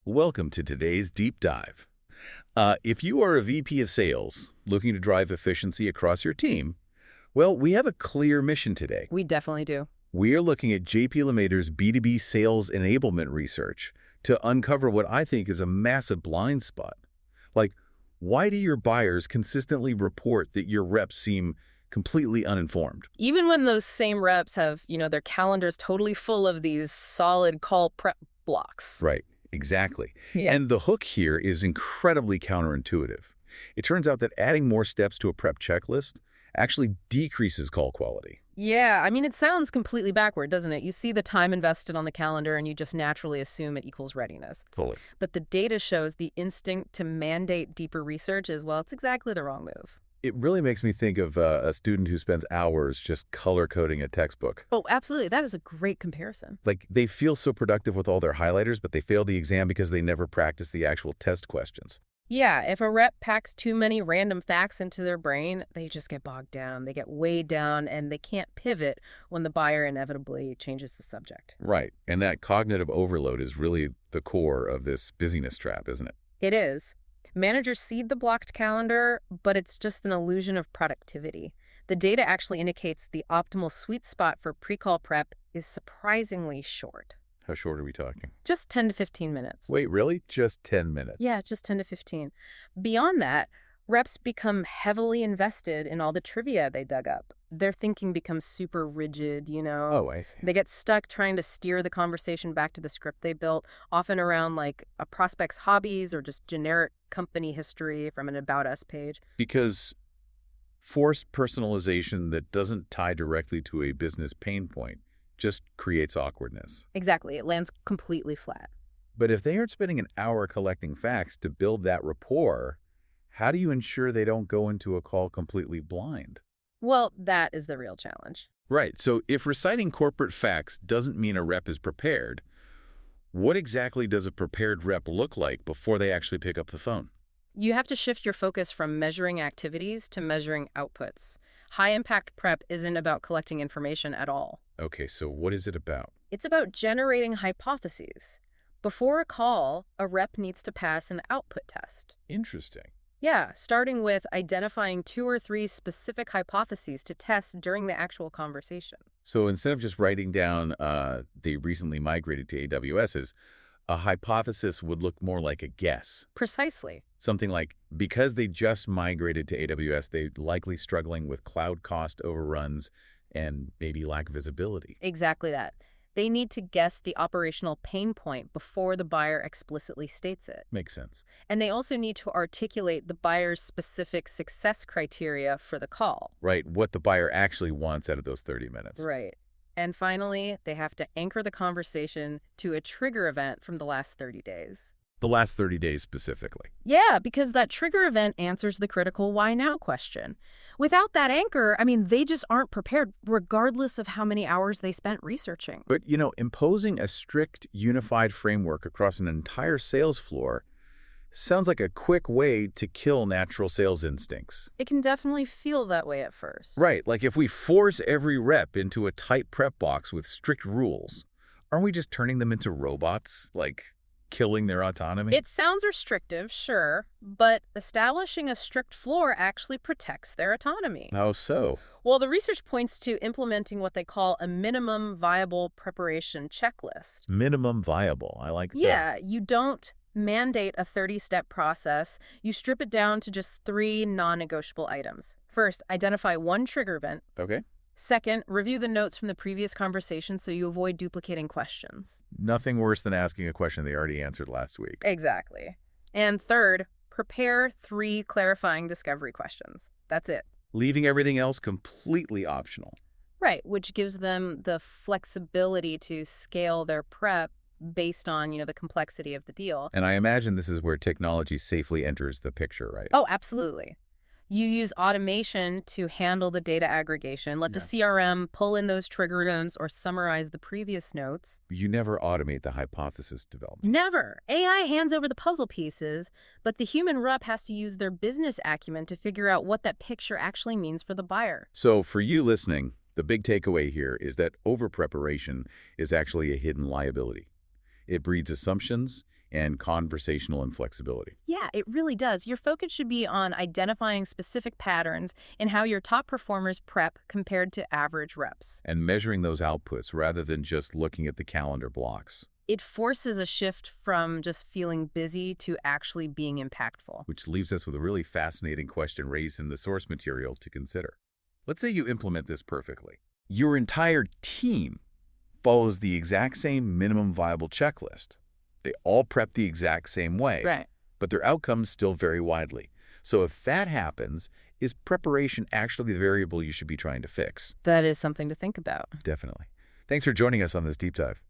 Welcome to today's deep dive. If you are a VP of sales looking to drive efficiency across your team, well, we have a clear mission today. We definitely do. We are looking at JP Lemaitre's B2B sales enablement research to uncover what I think is a massive blind spot. Like, why do your buyers consistently report that your reps seem completely uninformed? Even when those same reps have, their calendars totally full of these solid call prep blocks. Right, exactly. Yeah. And the hook here is incredibly counterintuitive. It turns out that adding more steps to a prep checklist actually decreases call quality. Yeah, it sounds completely backward, doesn't it? You see the time invested on the calendar and you just naturally assume it equals readiness. Totally. But the data shows the instinct to mandate deeper research is, well, it's exactly the wrong move. It really makes me think of a student who spends hours just color-coding a textbook. Oh, absolutely. That is a great comparison. Like, they feel so productive with all their highlighters, but they fail the exam because they never practice the actual test questions. Yeah, if a rep packs too many random facts into their brain, they just get bogged down, they get weighed down, and they can't pivot when the buyer inevitably changes the subject. Right, and that cognitive overload is really the core of this busyness trap, isn't it? It is. Managers seed the blocked calendar, but it's just an illusion of productivity. The data actually indicates the optimal sweet spot for pre-call prep is surprisingly short. How short are we talking? Just 10 to 15 minutes. Wait, really? Just 10 minutes? Yeah, just 10 to 15. Beyond that, reps become heavily invested in all the trivia they dug up. Their thinking becomes super rigid, Oh, I see. They get stuck trying to steer the conversation back to the script they built, often around like a prospect's hobbies or just generic company history from an About Us page. Because forced personalization that doesn't tie directly to a business pain point just creates awkwardness. Exactly. It lands completely flat. But if they aren't spending an hour collecting facts to build that rapport, how do you ensure they don't go into a call completely blind? Well, that is the real challenge. Right, so if reciting corporate facts doesn't mean a rep is prepared, what exactly does a prepared rep look like before they actually pick up the phone? You have to shift your focus from measuring activities to measuring outputs. High-impact prep isn't about collecting information at all. Okay, so what is it about? It's about generating hypotheses. Before a call, a rep needs to pass an output test. Interesting. Yeah, starting with identifying 2 or 3 specific hypotheses to test during the actual conversation. So instead of just writing down they recently migrated to AWS's, a hypothesis would look more like a guess. Precisely. Something like, because they just migrated to AWS, they're likely struggling with cloud cost overruns and maybe lack visibility. Exactly that. They need to guess the operational pain point before the buyer explicitly states it. Makes sense. And they also need to articulate the buyer's specific success criteria for the call. Right, what the buyer actually wants out of those 30 minutes. Right. And finally, they have to anchor the conversation to a trigger event from the last 30 days. The last 30 days specifically. Yeah, because that trigger event answers the critical why now question. Without that anchor, they just aren't prepared, regardless of how many hours they spent researching. But, imposing a strict, unified framework across an entire sales floor sounds like a quick way to kill natural sales instincts. It can definitely feel that way at first. Right, like if we force every rep into a tight prep box with strict rules, aren't we just turning them into robots, like killing their autonomy? It sounds restrictive, sure, but establishing a strict floor actually protects their autonomy. How so? Well, the research points to implementing what they call a minimum viable preparation checklist. Minimum viable, I like that. Yeah, you don't mandate a 30-step process. You strip it down to just 3 non-negotiable items. First, identify one trigger event. Okay. Second, review the notes from the previous conversation so you avoid duplicating questions. Nothing worse than asking a question they already answered last week. Exactly. And third, prepare 3 clarifying discovery questions. That's it. Leaving everything else completely optional. Right, which gives them the flexibility to scale their prep based on, the complexity of the deal. And I imagine this is where technology safely enters the picture, right? Oh, absolutely. You use automation to handle the data aggregation, let the CRM pull in those trigger notes or summarize the previous notes. You never automate the hypothesis development. Never. AI hands over the puzzle pieces, but the human rep has to use their business acumen to figure out what that picture actually means for the buyer. So for you listening, the big takeaway here is that over-preparation is actually a hidden liability. It breeds assumptions and conversational inflexibility. Yeah, it really does. Your focus should be on identifying specific patterns in how your top performers prep compared to average reps. And measuring those outputs rather than just looking at the calendar blocks. It forces a shift from just feeling busy to actually being impactful. Which leaves us with a really fascinating question raised in the source material to consider. Let's say you implement this perfectly. Your entire team follows the exact same minimum viable checklist. They all prep the exact same way, Right. but their outcomes still vary widely. So if that happens, is preparation actually the variable you should be trying to fix? That is something to think about. Definitely. Thanks for joining us on this deep dive.